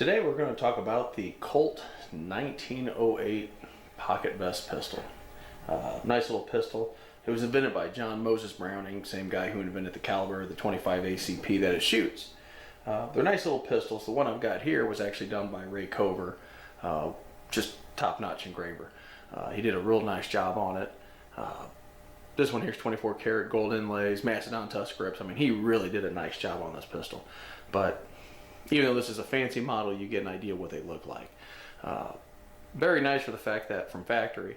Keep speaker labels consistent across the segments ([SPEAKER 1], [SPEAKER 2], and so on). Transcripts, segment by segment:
[SPEAKER 1] Today we're going to talk about the Colt 1908 pocket vest pistol. Nice little pistol. It was invented by John Moses Browning, same guy who invented the caliber, the 25 ACP that it shoots. They're nice little pistols. The one I've got here was actually done by Ray Cover, just top-notch engraver. He did a real nice job on it. This one here's 24 karat gold inlays, Macedon tusk grips. I mean, he really did a nice job on this pistol. But even though this is a fancy model, you get an idea what they look like. Very nice for the fact that from factory,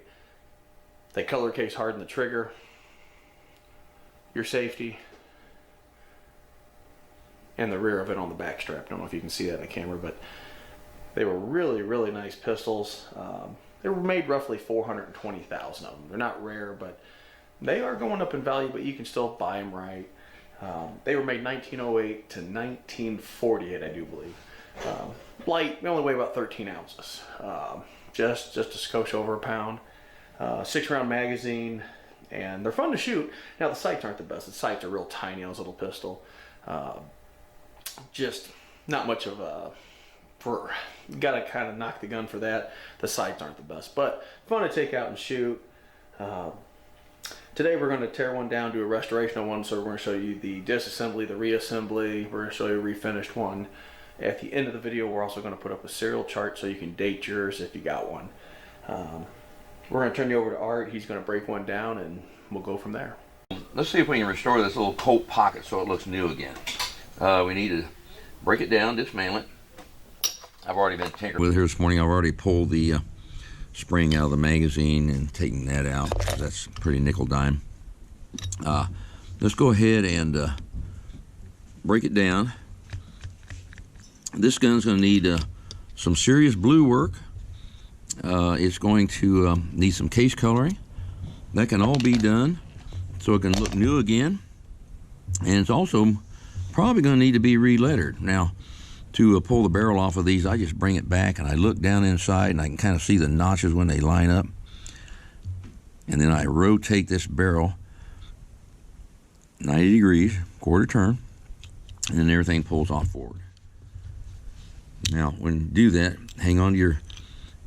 [SPEAKER 1] they color case harden the trigger, your safety, and the rear of it on the back strap. I don't know if you can see that in the camera, but they were really nice pistols. They were made roughly 420,000 of them. They're not rare, but they are going up in value, but you can still buy them right. They were made 1908 to 1948, I do believe. Light, they only weigh about 13 ounces. Just a skosh over a pound. 6-round magazine, and they're fun to shoot. Now the sights aren't the best. The sights are real tiny on this little pistol. Just not much of a, you gotta kind of knock the gun for that. The sights aren't the best, but fun to take out and shoot. Today we're going to tear one down, do a restoration on one, so we're going to show you the disassembly, the reassembly. We're going to show you a refinished one. At the end of the video, we're also going to put up a serial chart so you can date yours if you got one. We're going to turn you over to Art. He's going to break one down and we'll go from there.
[SPEAKER 2] Let's see if we can restore this little Colt pocket so it looks new again. We need to break it down, dismantle it. I've already been tinkering with it here this morning. I've already pulled the spring out of the magazine and taken that out. That's pretty nickel dime. Let's go ahead and break it down. This gun's going to need some serious blue work. It's going to need some case coloring. That can all be done so it can look new again. And it's also probably going to need to be re-lettered. Now, to pull the barrel off of these, I just bring it back and I look down inside and I can kind of see the notches when they line up. And then I rotate this barrel 90 degrees, quarter turn, and then everything pulls off forward. Now, when you do that, hang on to your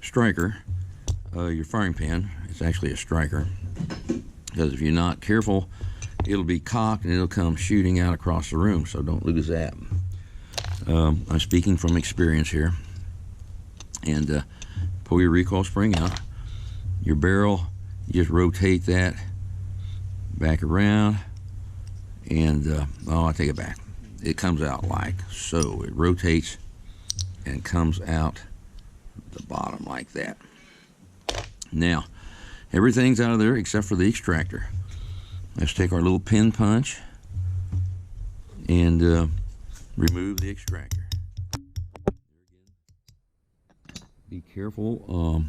[SPEAKER 2] striker, your firing pin. It's actually a striker, because if you're not careful, it'll be cocked and it'll come shooting out across the room, so don't lose that. I'm speaking from experience here. And pull your recoil spring out. Your barrel, you just rotate that back around, and I take it back. It comes out like so. It rotates and comes out the bottom like that. Now, everything's out of there except for the extractor. Let's take our little pin punch and remove the extractor. Be careful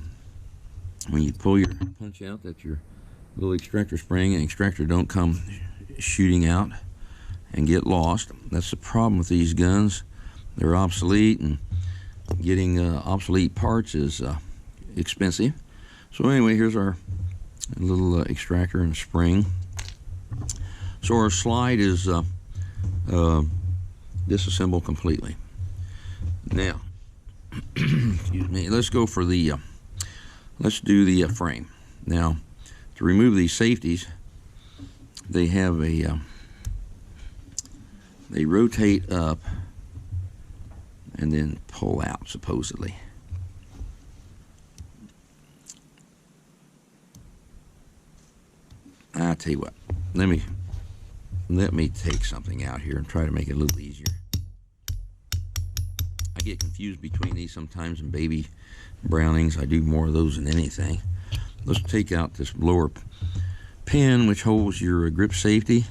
[SPEAKER 2] when you pull your punch out that your little extractor spring and extractor don't come shooting out and get lost. That's the problem with these guns. They're obsolete, and getting obsolete parts is expensive. So anyway, here's our little extractor and spring. So our slide is disassembled completely. Now, excuse me, let's go for the, let's do the frame. Now, to remove these safeties, they have a, they rotate up and then pull out, supposedly. I'll tell you what, let me take something out here and try to make it a little easier. I get confused between these sometimes and baby Brownings. I do more of those than anything. Let's take out this lower pin, which holds your grip safety,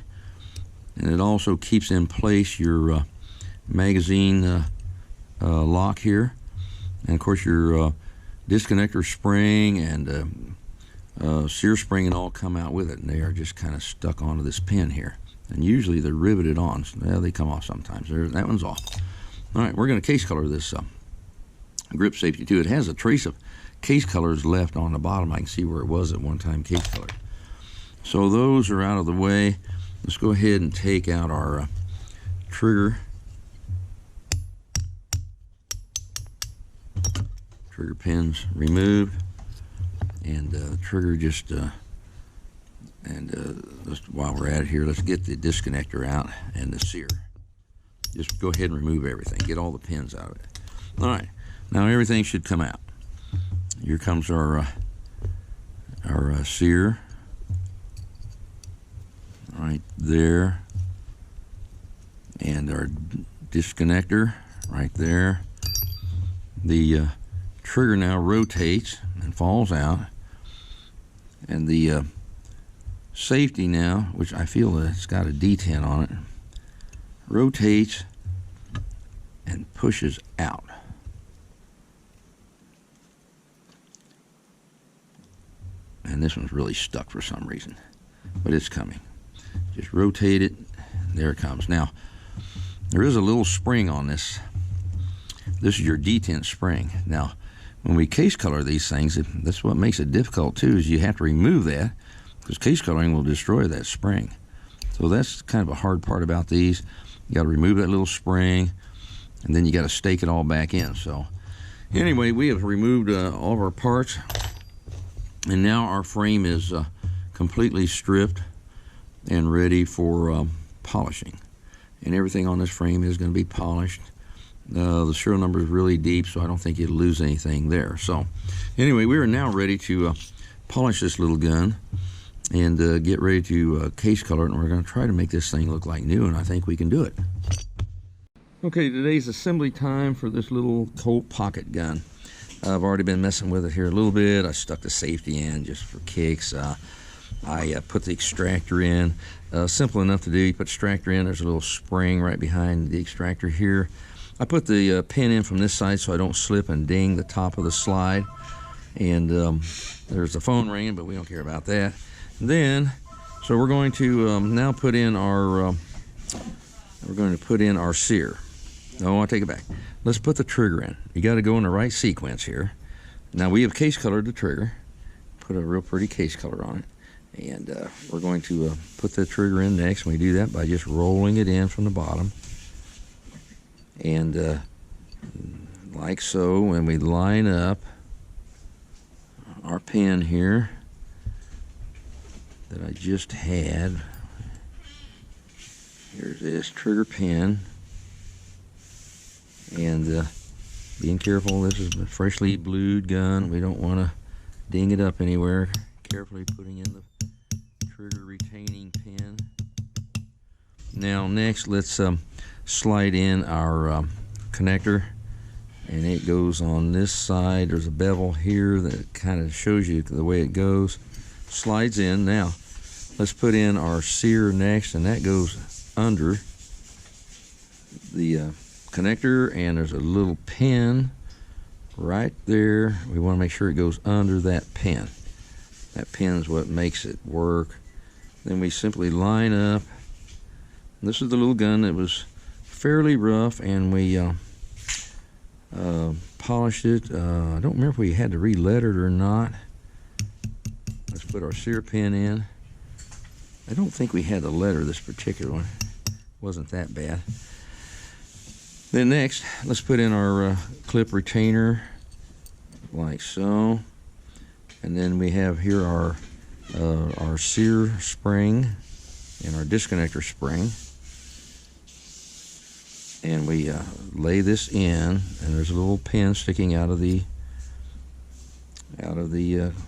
[SPEAKER 2] and it also keeps in place your magazine lock here, and of course your disconnector spring and sear spring and all come out with it, and they are just kind of stuck onto this pin here. And usually they're riveted on. So, well, they come off sometimes. That one's off. All right, we're going to case color this grip safety too. It has a trace of case colors left on the bottom. I can see where it was at one time case colored. So those are out of the way. Let's go ahead and take out our trigger Trigger pins removed, and trigger just while we're at it here, let's get the disconnector out and the sear. Just go ahead and remove everything. Get all the pins out of it. All right, now everything should come out. Here comes our sear right there, and our disconnector right there. The trigger now rotates and falls out, and the safety now, which I feel that it's got a detent on it, rotates and pushes out. And this one's really stuck for some reason, but it's coming. Just rotate it, there it comes. Now, there is a little spring on this. This is your detent spring. Now, when we case color these things, that's what makes it difficult too, is you have to remove that, because case coloring will destroy that spring. So that's kind of a hard part about these. You got to remove that little spring, and then you got to stake it all back in. So anyway, we have removed all of our parts, and now our frame is completely stripped and ready for polishing. And everything on this frame is going to be polished. The serial number is really deep, so I don't think you'll lose anything there. So anyway, we are now ready to polish this little gun and get ready to case color it, and we're going to try to make this thing look like new, and I think we can do it. Okay, today's assembly time for this little Colt pocket gun. I've already been messing with it here a little bit. I stuck the safety in just for kicks. I put the extractor in. Simple enough to do. You put extractor in, there's a little spring right behind the extractor here. I put the pin in from this side so I don't slip and ding the top of the slide. And there's the phone ringing, but we don't care about that. Then, so we're going to now put in our sear. No, I take it back. Let's put the trigger in. You got to go in the right sequence here. Now we have case colored the trigger. Put a real pretty case color on it, and we're going to put the trigger in next. And we do that by just rolling it in from the bottom, and like so. When we line up our pin here that I just had, here's this trigger pin, and being careful, this is a freshly blued gun. We don't want to ding it up anywhere. Carefully putting in the trigger retaining pin. Now next, let's slide in our connector, and it goes on this side. There's a bevel here that kind of shows you the way it goes. Slides in. Now let's put in our sear next, and that goes under the connector, and there's a little pin right there. We want to make sure it goes under that pin. That pin's what makes it work. Then we simply line up. This is the little gun that was fairly rough, and we polished it. I don't remember if we had to re-letter it or not. Let's put our sear pin in. I don't think we had to letter this particular one. It wasn't that bad. Then next, let's put in our clip retainer, like so. And then we have here our sear spring and our disconnector spring. And we lay this in, and there's a little pin sticking out of the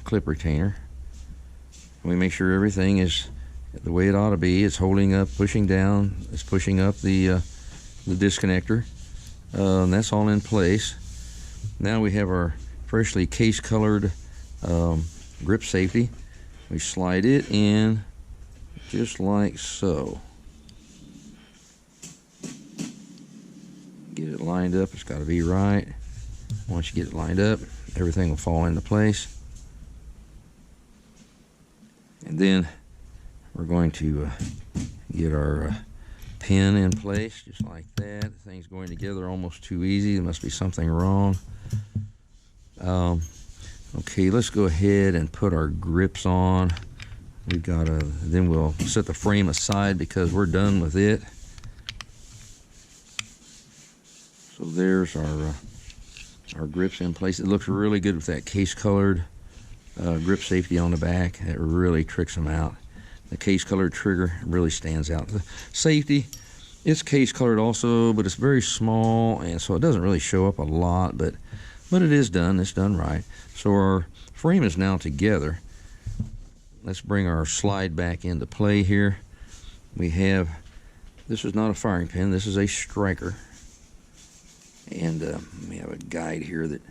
[SPEAKER 2] clip retainer. And we make sure everything is the way it ought to be. It's holding up, pushing down. It's pushing up the disconnector, and that's all in place. Now we have our freshly case colored grip safety. We slide it in just like so. Get it lined up. It's got to be right. Once you get it lined up, everything will fall into place. And then we're going to get our pin in place just like that. Things going together almost too easy. There must be something wrong. Okay, let's go ahead and put our grips on. We've got to, then we'll set the frame aside because we're done with it. So there's our our grips in place. It looks really good with that case-colored grip safety on the back. It really tricks them out. The case-colored trigger really stands out. The safety, it's case-colored also, but it's very small, and so it doesn't really show up a lot, but it is done. It's done right. So our frame is now together. Let's bring our slide back into play here. We have, this is not a firing pin, this is a striker. And we have a guide here that,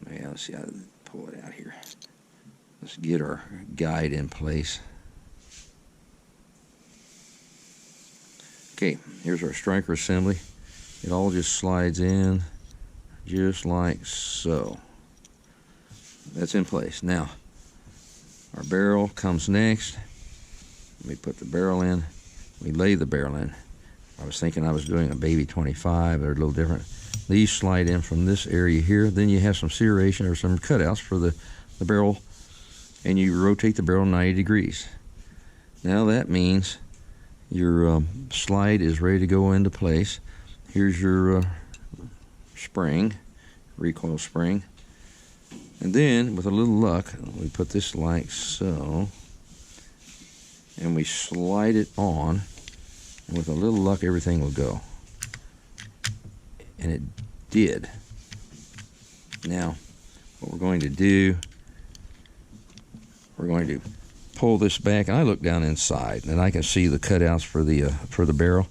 [SPEAKER 2] let's see how to pull it out here. Let's get our guide in place. Okay, here's our striker assembly. It all just slides in just like so. That's in place. Now, our barrel comes next. We put the barrel in. We lay the barrel in. I was thinking I was doing a baby 25. They're a little different. These slide in from this area here. Then you have some serration or some cutouts for the barrel, and you rotate the barrel 90 degrees. Now that means your slide is ready to go into place. Here's your spring, recoil spring. And then, with a little luck, we put this like so, and we slide it on, and with a little luck, everything will go. And it did. Now, what we're going to do, we're going to pull this back, and I look down inside, and I can see the cutouts for the barrel,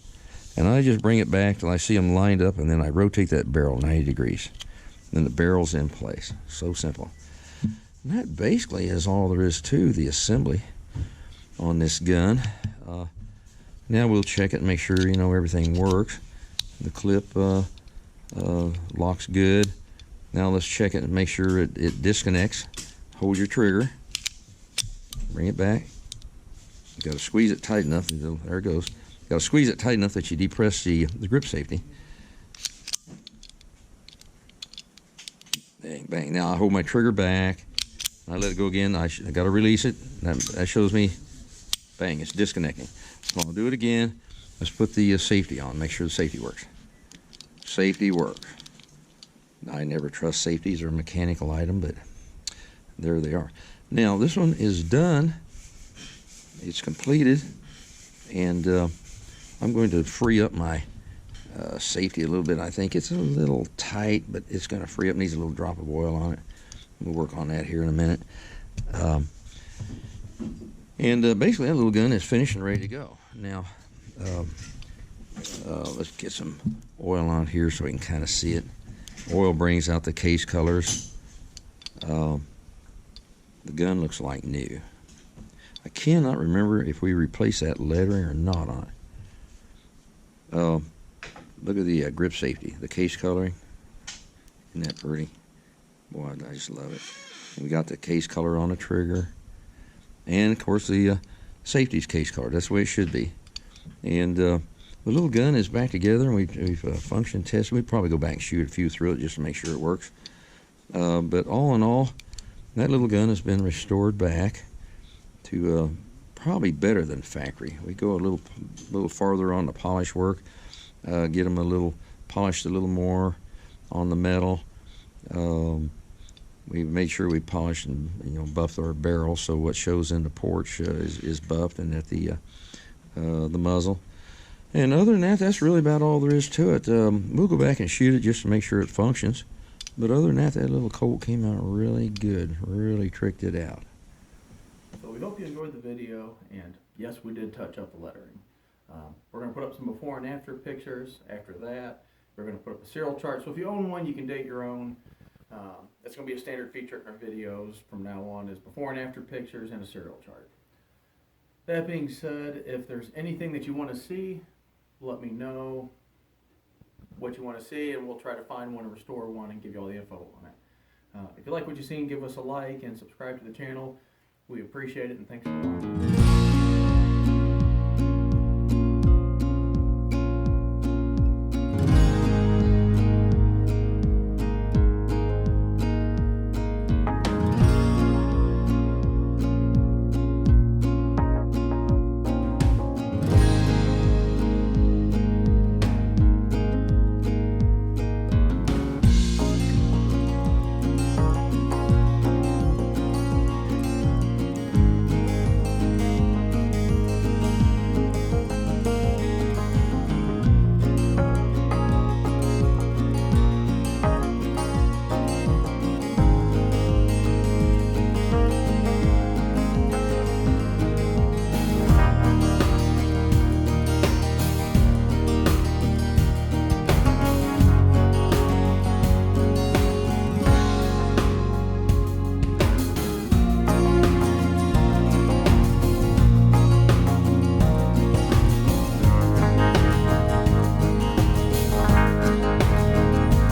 [SPEAKER 2] and I just bring it back till I see them lined up, and then I rotate that barrel 90 degrees. Then the barrel's in place. So simple. And that basically is all there is to the assembly on this gun. Now we'll check it and make sure everything works. The clip locks good. Now let's check it and make sure it disconnects. Hold your trigger. Bring it back. You got to squeeze it tight enough. There it goes. You got to squeeze it tight enough that you depress the grip safety. Bang, bang. Now I hold my trigger back. I let it go again. I got to release it. That shows me, bang, it's disconnecting. So I'll do it again. Let's put the safety on. Make sure the safety works. Safety works. I never trust safeties. They're a mechanical item, but there they are. Now this one is done. It's completed, and I'm going to free up my safety a little bit. I think it's a little tight, but it's going to free up. Needs a little drop of oil on it. We'll work on that here in a minute. Basically, that little gun is finished and ready to go. Now, let's get some oil on here so we can kind of see it. Oil brings out the case colors. The gun looks like new. I cannot remember if we replaced that lettering or not on it. Look at the grip safety, the case coloring. Isn't that pretty? Boy, I just love it. And we got the case color on the trigger. And, of course, the safety's case color. That's the way it should be. And the little gun is back together, and we've function tested. We'd probably go back and shoot a few through it just to make sure it works. But all in all, that little gun has been restored back to probably better than factory. We go a little farther on the polish work. Get them a little polished a little more on the metal. We made sure we polished and buffed our barrel so what shows in the porch is buffed and at the muzzle. And other than that, that's really about all there is to it. We'll go back and shoot it just to make sure it functions. But other than that little Colt came out really good. Really tricked it out.
[SPEAKER 1] So we hope you enjoyed the video, and yes, we did touch up the lettering. We're going to put up some before and after pictures. After that, we're going to put up a serial chart. So if you own one, you can date your own. That's going to be a standard feature in our videos from now on, is before and after pictures and a serial chart. That being said, if there's anything that you want to see, let me know what you want to see, and we'll try to find one or restore one and give you all the info on it. If you like what you've seen, give us a like and subscribe to the channel. We appreciate it, and thanks for watching.